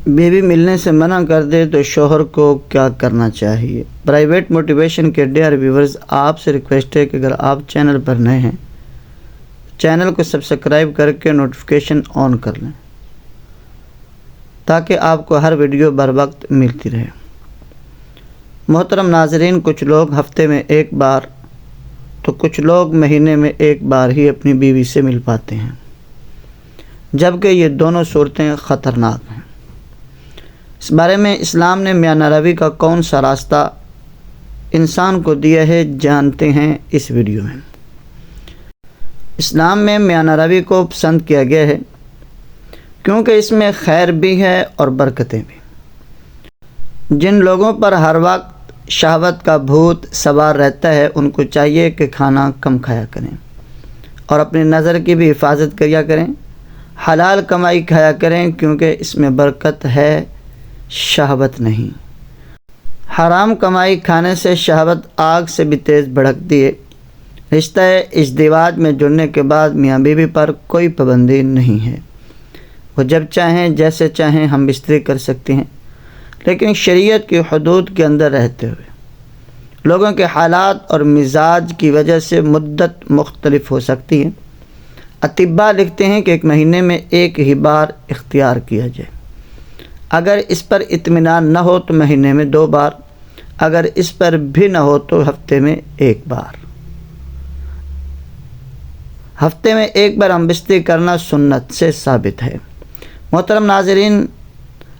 بیوی ملنے سے منع کر دے تو شوہر کو کیا کرنا چاہیے؟ پرائیویٹ موٹیویشن کے ڈیئر ویورز، آپ سے ریکویسٹ ہے کہ اگر آپ چینل پر نئے ہیں چینل کو سبسکرائب کر کے نوٹیفیکیشن آن کر لیں تاکہ آپ کو ہر ویڈیو بر وقت ملتی رہے۔ محترم ناظرین، کچھ لوگ ہفتے میں ایک بار تو کچھ لوگ مہینے میں ایک بار ہی اپنی بیوی سے مل پاتے ہیں، جبکہ یہ دونوں صورتیں خطرناک ہیں۔ اس بارے میں اسلام نے میاں ناروی کا کون سا راستہ انسان کو دیا ہے، جانتے ہیں اس ویڈیو میں۔ اسلام میں میاں ناروی کو پسند کیا گیا ہے کیونکہ اس میں خیر بھی ہے اور برکتیں بھی۔ جن لوگوں پر ہر وقت شہوت کا بھوت سوار رہتا ہے ان کو چاہیے کہ کھانا کم کھایا کریں اور اپنی نظر کی بھی حفاظت کیا کریں، حلال کمائی کھایا کریں کیونکہ اس میں برکت ہے، شہوت نہیں۔ حرام کمائی کھانے سے شہوت آگ سے بھی تیز بھڑکتی ہے۔ رشتہ ازدواج میں جڑنے کے بعد میاں بیوی پر کوئی پابندی نہیں ہے، وہ جب چاہیں جیسے چاہیں ہم بستری کر سکتے ہیں، لیکن شریعت کی حدود کے اندر رہتے ہوئے۔ لوگوں کے حالات اور مزاج کی وجہ سے مدت مختلف ہو سکتی ہے۔ اطباء لکھتے ہیں کہ ایک مہینے میں ایک ہی بار اختیار کیا جائے۔ اگر اس پر اطمینان نہ ہو تو مہینے میں 2 بار، اگر اس پر بھی نہ ہو تو ہفتے میں 1 بار۔ ہفتے میں 1 بار ہم بستری کرنا سنت سے ثابت ہے۔ محترم ناظرین،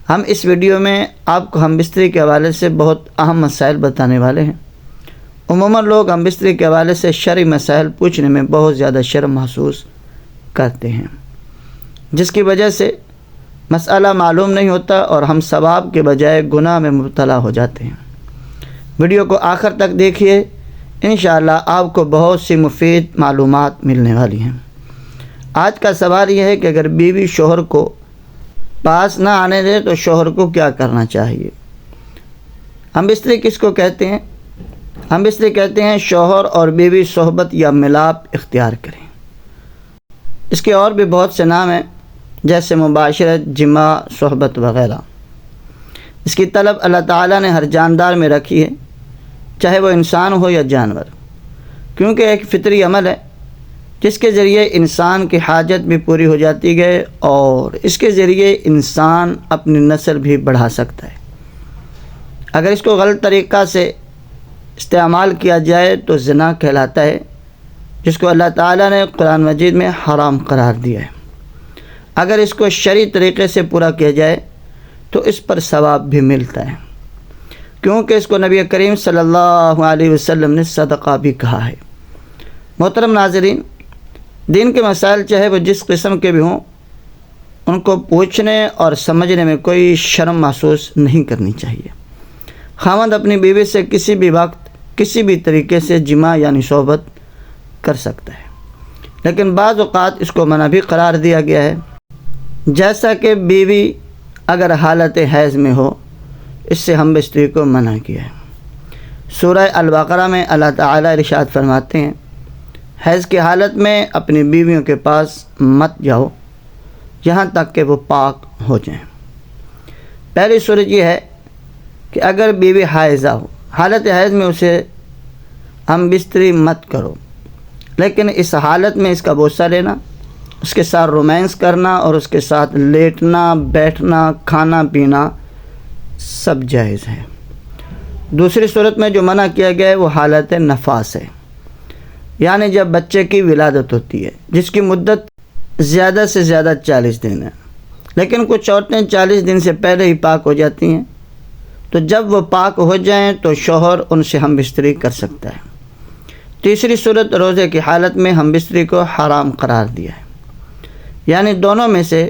ہم اس ویڈیو میں آپ کو ہم بستری کے حوالے سے بہت اہم مسائل بتانے والے ہیں۔ عموماً لوگ ہم بستری کے حوالے سے شرعی مسائل پوچھنے میں بہت زیادہ شرم محسوس کرتے ہیں، جس کی وجہ سے مسئلہ معلوم نہیں ہوتا اور ہم ثواب کے بجائے گناہ میں مبتلا ہو جاتے ہیں۔ ویڈیو کو آخر تک دیکھیے، انشاءاللہ آپ کو بہت سی مفید معلومات ملنے والی ہیں۔ آج کا سوال یہ ہے کہ اگر بیوی شوہر کو پاس نہ آنے دے تو شوہر کو کیا کرنا چاہیے؟ ہم بستری کس کو کہتے ہیں؟ ہم بستری کہتے ہیں شوہر اور بیوی صحبت یا ملاپ اختیار کریں۔ اس کے اور بھی بہت سے نام ہیں، جیسے مباشرت، جماع، صحبت وغیرہ۔ اس کی طلب اللہ تعالیٰ نے ہر جاندار میں رکھی ہے، چاہے وہ انسان ہو یا جانور، کیونکہ ایک فطری عمل ہے جس کے ذریعے انسان کی حاجت بھی پوری ہو جاتی ہے اور اس کے ذریعے انسان اپنی نسل بھی بڑھا سکتا ہے۔ اگر اس کو غلط طریقہ سے استعمال کیا جائے تو زنا کہلاتا ہے، جس کو اللہ تعالیٰ نے قرآن مجید میں حرام قرار دیا ہے۔ اگر اس کو شرعی طریقے سے پورا کیا جائے تو اس پر ثواب بھی ملتا ہے، کیونکہ اس کو نبی کریم صلی اللہ علیہ وسلم نے صدقہ بھی کہا ہے۔ محترم ناظرین، دین کے مسائل چاہے وہ جس قسم کے بھی ہوں، ان کو پوچھنے اور سمجھنے میں کوئی شرم محسوس نہیں کرنی چاہیے۔ خاوند اپنی بیوی سے کسی بھی وقت کسی بھی طریقے سے جماع یعنی صحبت کر سکتا ہے، لیکن بعض اوقات اس کو منع بھی قرار دیا گیا ہے، جیسا کہ بیوی اگر حالت حیض میں ہو، اس سے ہم بستری کو منع کیا ہے۔ سورہ البقرہ میں اللہ تعالیٰ ارشاد فرماتے ہیں، حیض کی حالت میں اپنی بیویوں کے پاس مت جاؤ یہاں تک کہ وہ پاک ہو جائیں۔ پہلی صورت یہ ہے کہ اگر بیوی حائضہ ہو، حالت حیض میں اسے ہم بستری مت کرو، لیکن اس حالت میں اس کا بوسہ لینا، اس کے ساتھ رومانس کرنا اور اس کے ساتھ لیٹنا، بیٹھنا، کھانا پینا سب جائز ہے۔ دوسری صورت میں جو منع کیا گیا ہے وہ حالت نفاس ہے، یعنی جب بچے کی ولادت ہوتی ہے، جس کی مدت زیادہ سے زیادہ 40 دن ہے، لیکن کچھ عورتیں 40 دن سے پہلے ہی پاک ہو جاتی ہیں، تو جب وہ پاک ہو جائیں تو شوہر ان سے ہم بستری کر سکتا ہے۔ تیسری صورت روزے کی حالت میں ہم بستری کو حرام قرار دیا ہے، یعنی دونوں میں سے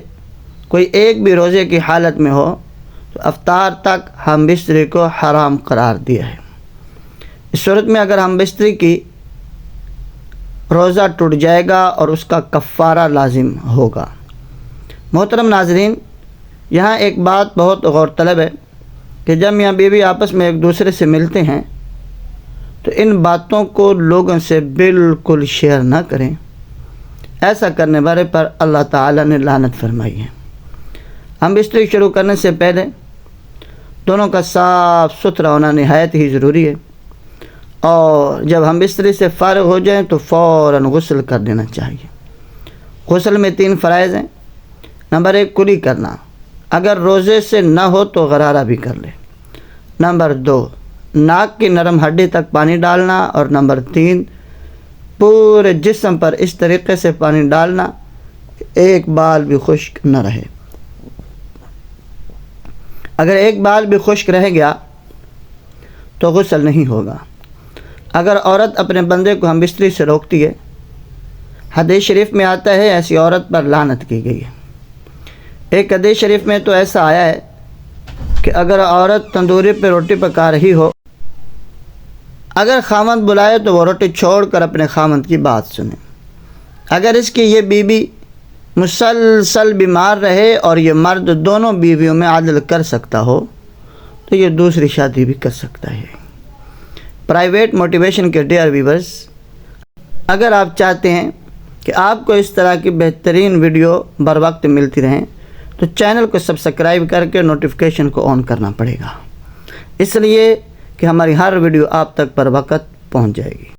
کوئی ایک بھی روزے کی حالت میں ہو تو افطار تک ہم بستری کو حرام قرار دیا ہے۔ اس صورت میں اگر ہم بستری کی روزہ ٹوٹ جائے گا اور اس کا کفارہ لازم ہوگا۔ محترم ناظرین، یہاں ایک بات بہت غور طلب ہے کہ جب میاں بیوی آپس میں ایک دوسرے سے ملتے ہیں تو ان باتوں کو لوگوں سے بالکل شیئر نہ کریں۔ ایسا کرنے والے پر اللہ تعالیٰ نے لعنت فرمائی ہے۔ ہم بستری شروع کرنے سے پہلے دونوں کا صاف ستھرا ہونا نہایت ہی ضروری ہے، اور جب ہم بستری سے فارغ ہو جائیں تو فوراً غسل کر لینا چاہیے۔ غسل میں 3 فرائض ہیں۔ نمبر 1 کلی کرنا، اگر روزے سے نہ ہو تو غرارہ بھی کر لے۔ نمبر 2 ناک کی نرم ہڈی تک پانی ڈالنا، اور نمبر 3 پورے جسم پر اس طریقے سے پانی ڈالنا کہ ایک بال بھی خشک نہ رہے۔ اگر ایک بال بھی خشک رہ گیا تو غسل نہیں ہوگا۔ اگر عورت اپنے بندے کو ہم بستری سے روکتی ہے، حدیث شریف میں آتا ہے ایسی عورت پر لعنت کی گئی ہے۔ ایک حدیث شریف میں تو ایسا آیا ہے کہ اگر عورت تندوری پہ روٹی پکا رہی ہو، اگر خامند بلائے تو وہ روٹی چھوڑ کر اپنے خامند کی بات سنے۔ اگر اس کی یہ بیوی مسلسل بیمار رہے اور یہ مرد دونوں بیویوں میں عدل کر سکتا ہو تو یہ دوسری شادی بھی کر سکتا ہے۔ پرائیویٹ موٹیویشن کے ڈیئر ویورز، اگر آپ چاہتے ہیں کہ آپ کو اس طرح کی بہترین ویڈیو بر وقت ملتی رہیں تو چینل کو سبسکرائب کر کے نوٹیفیکیشن کو آن کرنا پڑے گا، اس لیے کہ ہماری ہر ویڈیو آپ تک پر وقت پہنچ جائے گی۔